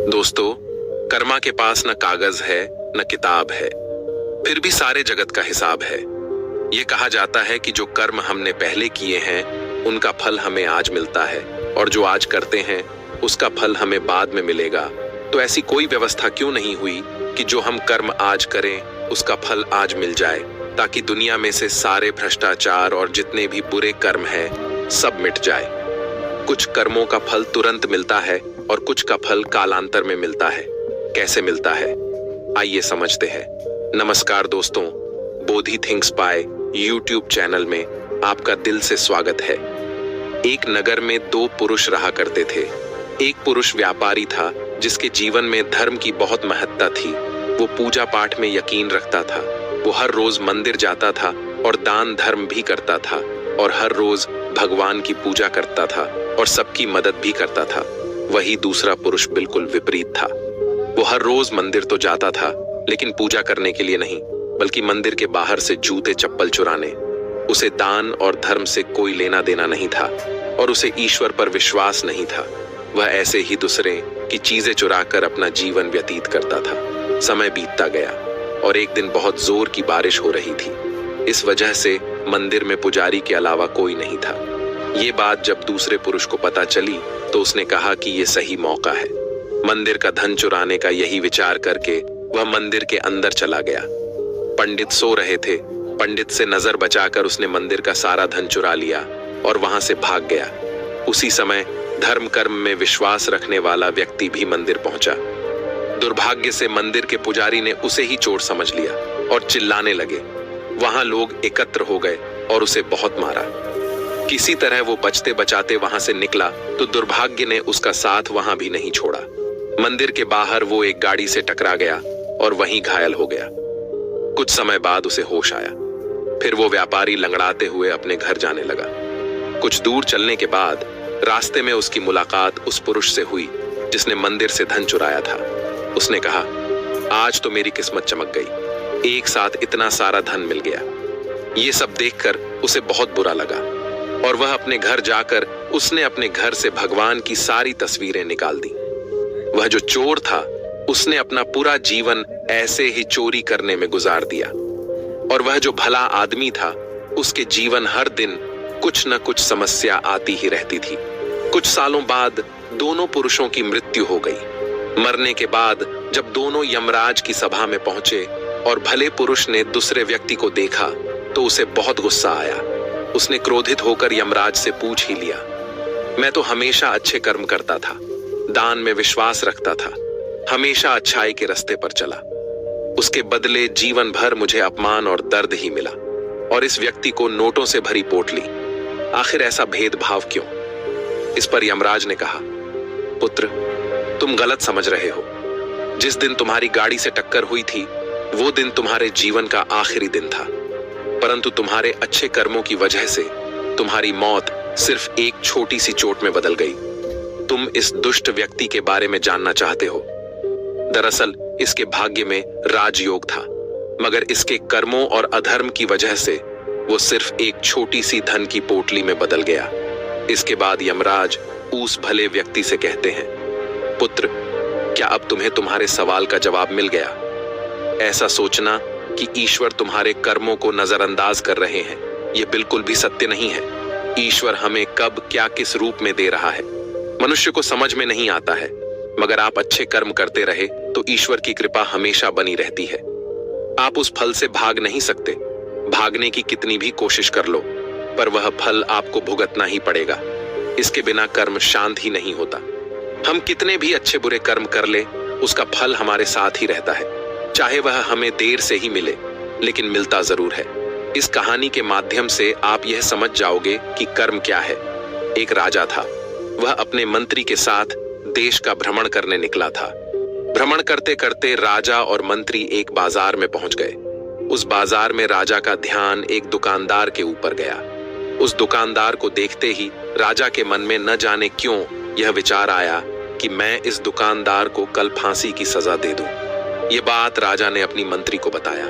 दोस्तों, कर्मा के पास न कागज है न किताब है, फिर भी सारे जगत का हिसाब है। ये कहा जाता है कि जो कर्म हमने पहले किए हैं उनका फल हमें आज मिलता है, और जो आज करते हैं उसका फल हमें बाद में मिलेगा। तो ऐसी कोई व्यवस्था क्यों नहीं हुई कि जो हम कर्म आज करें उसका फल आज मिल जाए, ताकि दुनिया में से सारे भ्रष्टाचार और जितने भी बुरे कर्म हैं सब मिट जाए। कुछ कर्मों का फल तुरंत मिलता है और कुछ का फल कालांतर में मिलता है। कैसे मिलता है, आइए समझते हैं। नमस्कार दोस्तों, बोधि थिंक्स बाय यूट्यूब चैनल में आपका दिल से स्वागत है। एक नगर में दो पुरुष रहा करते थे। एक पुरुष व्यापारी था जिसके जीवन में धर्म की बहुत महत्ता थी। वो पूजा पाठ में यकीन रखता था। वो हर रोज मंदिर जाता था और दान धर्म भी करता था, और हर रोज भगवान की पूजा करता था और सबकी मदद भी करता था। वही दूसरा पुरुष बिल्कुल विपरीत था। वो हर रोज मंदिर तो जाता था, लेकिन पूजा करने के लिए नहीं, बल्कि मंदिर के बाहर से जूते चप्पल चुराने। उसे दान और धर्म से कोई लेना देना नहीं था, और उसे ईश्वर पर विश्वास नहीं था। वह ऐसे ही दूसरे की चीजें चुराकर अपना जीवन व्यतीत करता था। समय बीतता गया और एक दिन बहुत जोर की बारिश हो रही थी। इस वजह से मंदिर में पुजारी के अलावा कोई नहीं था। ये बात जब दूसरे पुरुष को पता चली तो उसने कहा कि ये सही मौका है। मंदिर का धन चुराने का यही विचार करके वह मंदिर के अंदर चला गया। पंडित सो रहे थे। पंडित से नजर बचाकर उसने मंदिर का सारा धन चुरा लिया और वहां से भाग गया। उसी समय धर्म कर्म में विश्वास रखने वाला व्यक्ति भी मंदिर पहुंचा। दुर्भाग्य से मंदिर के पुजारी ने उसे ही चोर समझ लिया और चिल्लाने लगे। वहां लोग एकत्र हो गए और उसे बहुत मारा। किसी तरह वो बचते बचाते वहां से निकला तो दुर्भाग्य ने उसका साथ वहां भी नहीं छोड़ा। मंदिर के बाहर वो एक गाड़ी से टकरा गया और वहीं घायल हो गया। कुछ समय बाद उसे होश आया। फिर वो व्यापारी लंगड़ाते हुए अपने घर जाने लगा। कुछ दूर चलने के बाद रास्ते में उसकी मुलाकात उस पुरुष से हुई जिसने मंदिर से धन चुराया था। उसने कहा, आज तो मेरी किस्मत चमक गई, एक साथ इतना सारा धन मिल गया। ये सब देखकर उसे बहुत बुरा लगा और वह अपने घर जाकर उसने अपने घर से भगवान की सारी तस्वीरें निकाल दी। वह जो चोर था उसने अपना पूरा जीवन ऐसे ही चोरी करने में गुजार दिया, और वह जो भला आदमी था उसके जीवन हर दिन कुछ न कुछ समस्या आती ही रहती थी। कुछ सालों बाद दोनों पुरुषों की मृत्यु हो गई। मरने के बाद जब दोनों यमराज की सभा में पहुंचे और भले पुरुष ने दूसरे व्यक्ति को देखा तो उसे बहुत गुस्सा आया। उसने क्रोधित होकर यमराज से पूछ ही लिया, मैं तो हमेशा अच्छे कर्म करता था, दान में विश्वास रखता था, हमेशा अच्छाई के रास्ते पर चला। उसके बदले जीवन भर मुझे अपमान और दर्द ही मिला, और इस व्यक्ति को नोटों से भरी पोटली। आखिर ऐसा भेदभाव क्यों? इस पर यमराज ने कहा, पुत्र, तुम गलत समझ रहे हो। जिस दिन तुम्हारी गाड़ी से टक्कर हुई थी वो दिन तुम्हारे जीवन का आखिरी दिन था, परंतु तुम्हारे अच्छे कर्मों की वजह से तुम्हारी मौत सिर्फ एक छोटी सी चोट में बदल गई। तुम इस दुष्ट व्यक्ति के बारे में जानना चाहते हो। दरअसल इसके भाग्य में राजयोग था, मगर इसके कर्मों और अधर्म की वजह से वो सिर्फ एक छोटी सी धन की पोटली में बदल गया। इसके बाद यमराज उस भले व्यक्ति से कहते हैं, पुत्र, क्या अब तुम्हें तुम्हारे सवाल का जवाब मिल गया? ऐसा सोचना कि ईश्वर तुम्हारे कर्मों को नजरअंदाज कर रहे हैं, यह बिल्कुल भी सत्य नहीं है। ईश्वर हमें कब क्या किस रूप में दे रहा है मनुष्य को समझ में नहीं आता है, मगर आप अच्छे कर्म करते रहे तो ईश्वर की कृपा हमेशा बनी रहती है। आप उस फल से भाग नहीं सकते। भागने की कितनी भी कोशिश कर लो, पर वह फल आपको भुगतना ही पड़ेगा। इसके बिना कर्म शांत ही नहीं होता। हम कितने भी अच्छे बुरे कर्म कर ले, उसका फल हमारे साथ ही रहता है, चाहे वह हमें देर से ही मिले, लेकिन मिलता जरूर है। इस कहानी के माध्यम से आप यह समझ जाओगे कि कर्म क्या है। एक राजा था। वह अपने मंत्री के साथ देश का भ्रमण करने निकला था। भ्रमण करते करते राजा और मंत्री एक बाजार में पहुंच गए। उस बाजार में राजा का ध्यान एक दुकानदार के ऊपर गया। उस दुकानदार को देखते ही राजा के मन में न जाने क्यों यह विचार आया कि मैं इस दुकानदार को कल फांसी की सजा दे दूं। ये बात राजा ने अपनी मंत्री को बताया।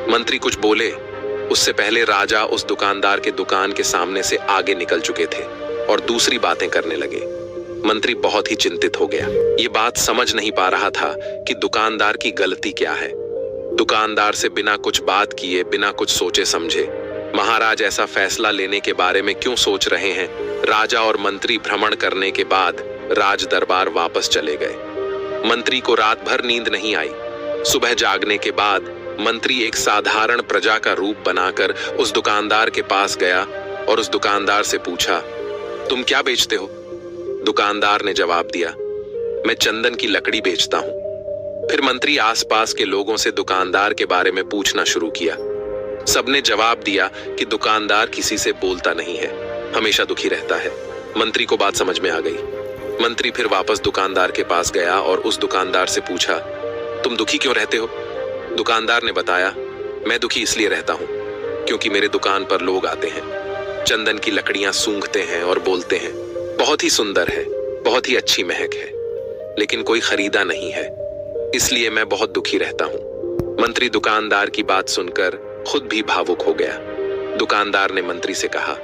मंत्री कुछ बोले उससे पहले राजा उस दुकानदार के दुकान के सामने से आगे निकल चुके थे और दूसरी बातें करने लगे। मंत्री बहुत ही चिंतित हो गया। ये बात समझ नहीं पा रहा था कि दुकानदार की गलती क्या है। दुकानदार से बिना कुछ बात किए, बिना कुछ सोचे समझे महाराज ऐसा फैसला लेने के बारे में क्यों सोच रहे हैं। राजा और मंत्री भ्रमण करने के बाद राज दरबार वापस चले गए। मंत्री को रात भर नींद नहीं आई। सुबह जागने के बाद मंत्री एक साधारण प्रजा का रूप बनाकर उस दुकानदार के पास गया और उस दुकानदार से पूछा, तुम क्या बेचते हो? दुकानदार ने जवाब दिया, मैं चंदन की लकड़ी बेचता हूं। फिर मंत्री आसपास के लोगों से दुकानदार के बारे में पूछना शुरू किया। सबने जवाब दिया कि दुकानदार किसी से बोलता नहीं है, हमेशा दुखी रहता है। मंत्री को बात समझ में आ गई। मंत्री फिर वापस दुकानदार के पास गया और उस दुकानदार से पूछा, तुम दुखी क्यों रहते हो? दुकानदार ने बताया, मैं दुखी इसलिए रहता हूं क्योंकि मेरे दुकान पर लोग आते हैं, चंदन की लकड़ियां सूंघते हैं और बोलते हैं, बहुत ही सुंदर है, बहुत ही अच्छी महक है, लेकिन कोई खरीदा नहीं है, इसलिए मैं बहुत दुखी रहता हूं। मंत्री दुकानदार की बात सुनकर खुद भी भावुक हो गया। दुकानदार ने मंत्री से कहा,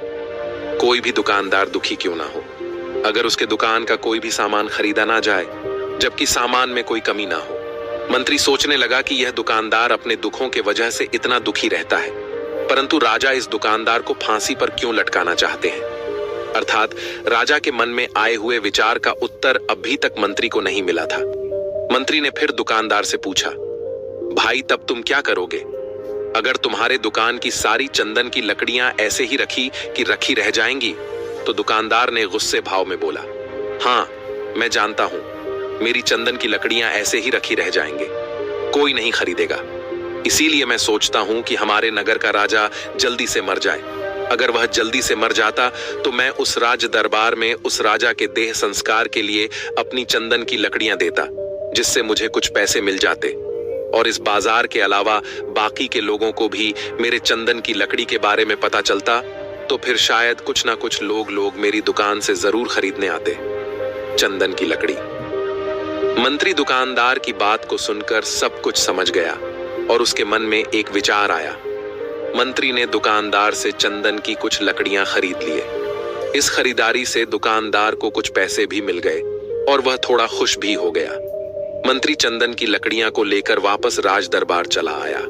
कोई भी दुकानदार दुखी क्यों ना हो, अगर उसके दुकान का कोई भी सामान खरीदा ना जाए, जबकि सामान में कोई कमी ना हो। मंत्री सोचने लगा कि यह दुकानदार अपने दुखों के वजह से इतना दुखी रहता है, परंतु राजा इस दुकानदार को फांसी पर क्यों लटकाना चाहते हैं। अर्थात राजा के मन में आए हुए विचार का उत्तर अभी तक मंत्री को नहीं मिला था। मंत्री ने फिर दुकानदार से पूछा, भाई तब तुम क्या करोगे? अगर तुम्हारे दुकान की सारी चंदन की लकड़ियां ऐसे ही रखी कि रखी रह जाएंगी? तो दुकानदार ने गुस्से भाव में बोला, हाँ मैं जानता हूं, मेरी चंदन की लकड़ियां ऐसे ही रखी रह जाएंगे, कोई नहीं खरीदेगा। इसीलिए मैं सोचता हूं कि हमारे नगर का राजा जल्दी से मर जाए। अगर वह जल्दी से मर जाता तो मैं उस राज दरबार में उस राजा के देह संस्कार के लिए अपनी चंदन की लकड़ियां देता, जिससे मुझे कुछ पैसे मिल जाते, और इस बाजार के अलावा बाकी के लोगों को भी मेरे चंदन की लकड़ी के बारे में पता चलता, तो फिर शायद कुछ ना कुछ लोग मेरी दुकान से जरूर खरीदने आते चंदन की लकड़ी। मंत्री दुकानदार की बात को सुनकर सब कुछ समझ गया और उसके मन में एक विचार आया। मंत्री ने दुकानदार से चंदन की कुछ लकड़ियां खरीद लिए। इस खरीदारी से दुकानदार को कुछ पैसे भी मिल गए और वह थोड़ा खुश भी हो गया। मंत्री चंदन की लकड़ियां को लेकर वापस राज दरबार चला आया।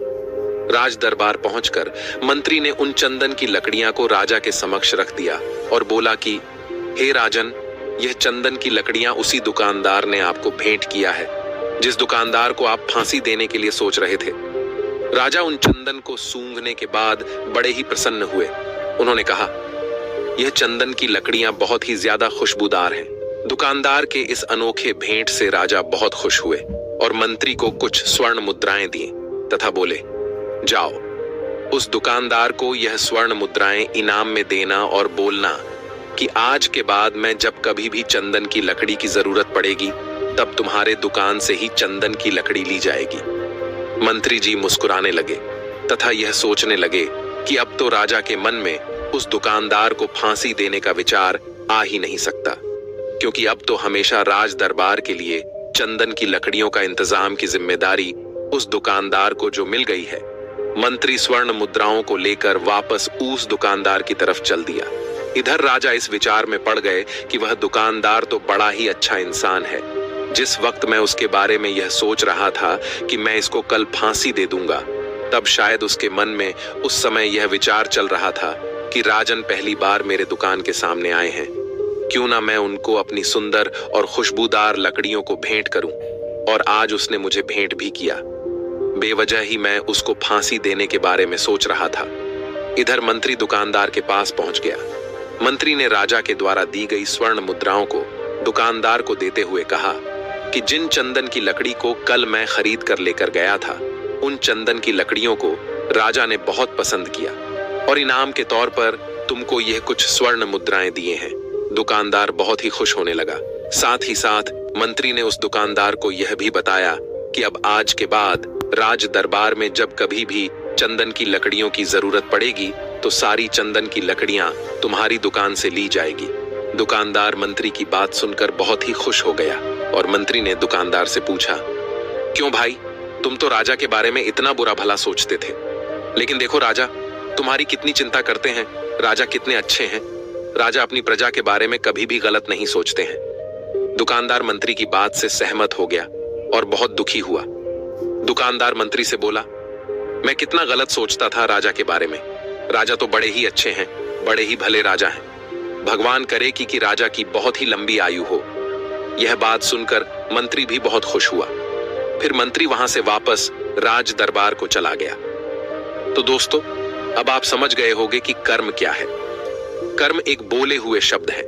राज दरबार पहुंचकर मंत्री ने उन चंदन की लकड़ियां को राजा के समक्ष रख दिया और बोला कि हे राजन, यह चंदन की लकड़ियां उसी दुकानदार ने आपको भेंट किया है जिस दुकानदार को आप फांसी देने के लिए सोच रहे थे। राजा उन चंदन को सूंघने के बाद बड़े ही प्रसन्न हुए। उन्होंने कहा, यह चंदन की लकड़ियां बहुत ही ज्यादा खुशबूदार हैं। दुकानदार के इस अनोखे भेंट से राजा बहुत खुश हुए और मंत्री को कुछ स्वर्ण मुद्राएं दी तथा बोले, जाओ उस दुकानदार को यह स्वर्ण मुद्राएं इनाम में देना और बोलना कि आज के बाद मैं जब कभी भी चंदन की लकड़ी की जरूरत पड़ेगी तब तुम्हारे दुकान से ही चंदन की लकड़ी ली जाएगी। मंत्री जी मुस्कुराने लगे तथा यह सोचने लगे कि अब तो राजा के मन में उस दुकानदार को फांसी देने का विचार आ ही नहीं सकता, क्योंकि अब तो हमेशा राज दरबार के लिए चंदन की लकड़ियों का इंतजाम की जिम्मेदारी उस दुकानदार को जो मिल गई है। मंत्री स्वर्ण मुद्राओं को लेकर वापस उस दुकानदार की तरफ चल दिया। इधर राजा इस विचार में पड़ गए कि वह दुकानदार तो बड़ा ही अच्छा इंसान है। जिस वक्त मैं उसके बारे में यह सोच रहा था कि मैं इसको कल फांसी दे दूंगा, तब शायद उसके मन में उस समय यह विचार चल रहा था कि राजन पहली बार मेरे दुकान के सामने आए हैं, क्यों ना मैं उनको अपनी सुंदर और खुशबूदार लकड़ियों को भेंट करूं। और आज उसने मुझे भेंट भी किया। बेवजह ही मैं उसको फांसी देने के बारे में सोच रहा था। इधर मंत्री दुकानदार के पास पहुंच गया। मंत्री ने राजा के द्वारा दी गई स्वर्ण मुद्राओं को दुकानदार को देते हुए कहा कि जिन चंदन की लकड़ी को कल मैं खरीद कर लेकर गया था, उन चंदन की लकड़ियों को राजा ने बहुत पसंद किया और इनाम के तौर पर तुमको यह कुछ स्वर्ण मुद्राएं दिए हैं। दुकानदार बहुत ही खुश होने लगा। साथ ही साथ मंत्री ने उस दुकानदार को यह भी बताया कि अब आज के बाद राज दरबार में जब कभी भी चंदन की लकड़ियों की जरूरत पड़ेगी तो सारी चंदन की लकड़ियां तुम्हारी दुकान से ली जाएगी। दुकानदार मंत्री की बात सुनकर बहुत ही खुश हो गया और मंत्री ने दुकानदार से पूछा, क्यों भाई, तुम तो राजा के बारे में इतना बुरा भला सोचते थे, लेकिन देखो राजा तुम्हारी कितनी चिंता करते हैं, राजा कितने अच्छे हैं। राजा अपनी प्रजा के बारे में कभी भी गलत नहीं सोचते हैं। दुकानदार मंत्री की बात से सहमत हो गया और बहुत दुखी हुआ। दुकानदार मंत्री से बोला, मैं कितना गलत सोचता था राजा के बारे में। राजा तो बड़े ही अच्छे हैं, बड़े ही भले राजा हैं। भगवान करे कि राजा की बहुत ही लंबी आयु हो। यह बात सुनकर मंत्री भी बहुत खुश हुआ। फिर मंत्री वहां से वापस राज दरबार को चला गया। तो दोस्तों, अब आप समझ गए होंगे कि कर्म क्या है। कर्म एक बोले हुए शब्द है,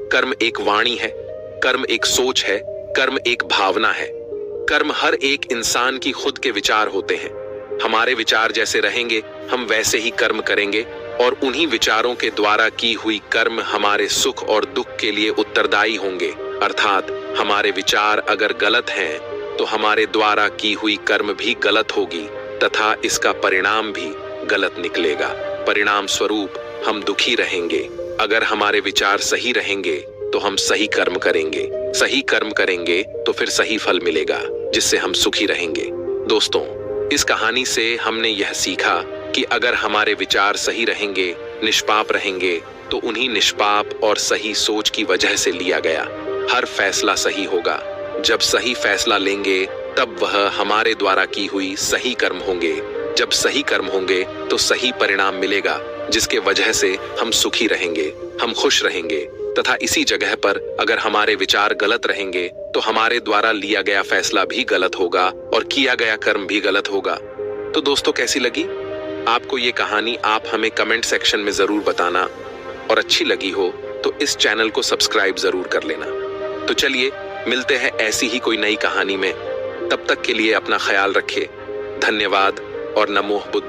कर्म एक वाणी है, कर्म एक सोच है, कर्म एक भावना है। कर्म हर एक इंसान की खुद के विचार होते हैं। हमारे विचार जैसे रहेंगे हम वैसे ही कर्म करेंगे, और उन्हीं विचारों के द्वारा की हुई कर्म हमारे सुख और दुख के लिए उत्तरदायी होंगे। अर्थात हमारे विचार अगर गलत हैं तो हमारे द्वारा की हुई कर्म भी गलत होगी तथा इसका परिणाम भी गलत निकलेगा। परिणाम स्वरूप हम दुखी रहेंगे। अगर हमारे विचार सही रहेंगे तो हम सही कर्म करेंगे, सही कर्म करेंगे तो फिर सही फल मिलेगा, जिससे हम सुखी रहेंगे। दोस्तों, इस कहानी से हमने यह सीखा कि अगर हमारे विचार सही रहेंगे, निष्पाप रहेंगे, तो उन्हीं निष्पाप और सही सोच की वजह से लिया गया हर फैसला सही होगा। जब सही फैसला लेंगे तब वह हमारे द्वारा की हुई सही कर्म होंगे। जब सही कर्म होंगे तो सही परिणाम मिलेगा, जिसके वजह से हम सुखी रहेंगे, हम खुश रहेंगे। तथा इसी जगह पर अगर हमारे विचार गलत रहेंगे तो हमारे द्वारा लिया गया फैसला भी गलत होगा और किया गया कर्म भी गलत होगा। तो दोस्तों, कैसी लगी आपको ये कहानी? आप हमें कमेंट सेक्शन में जरूर बताना, और अच्छी लगी हो तो इस चैनल को सब्सक्राइब जरूर कर लेना। तो चलिए मिलते हैं ऐसी ही कोई नई कहानी में। तब तक के लिए अपना ख्याल रखें। धन्यवाद और नमो बुद्ध।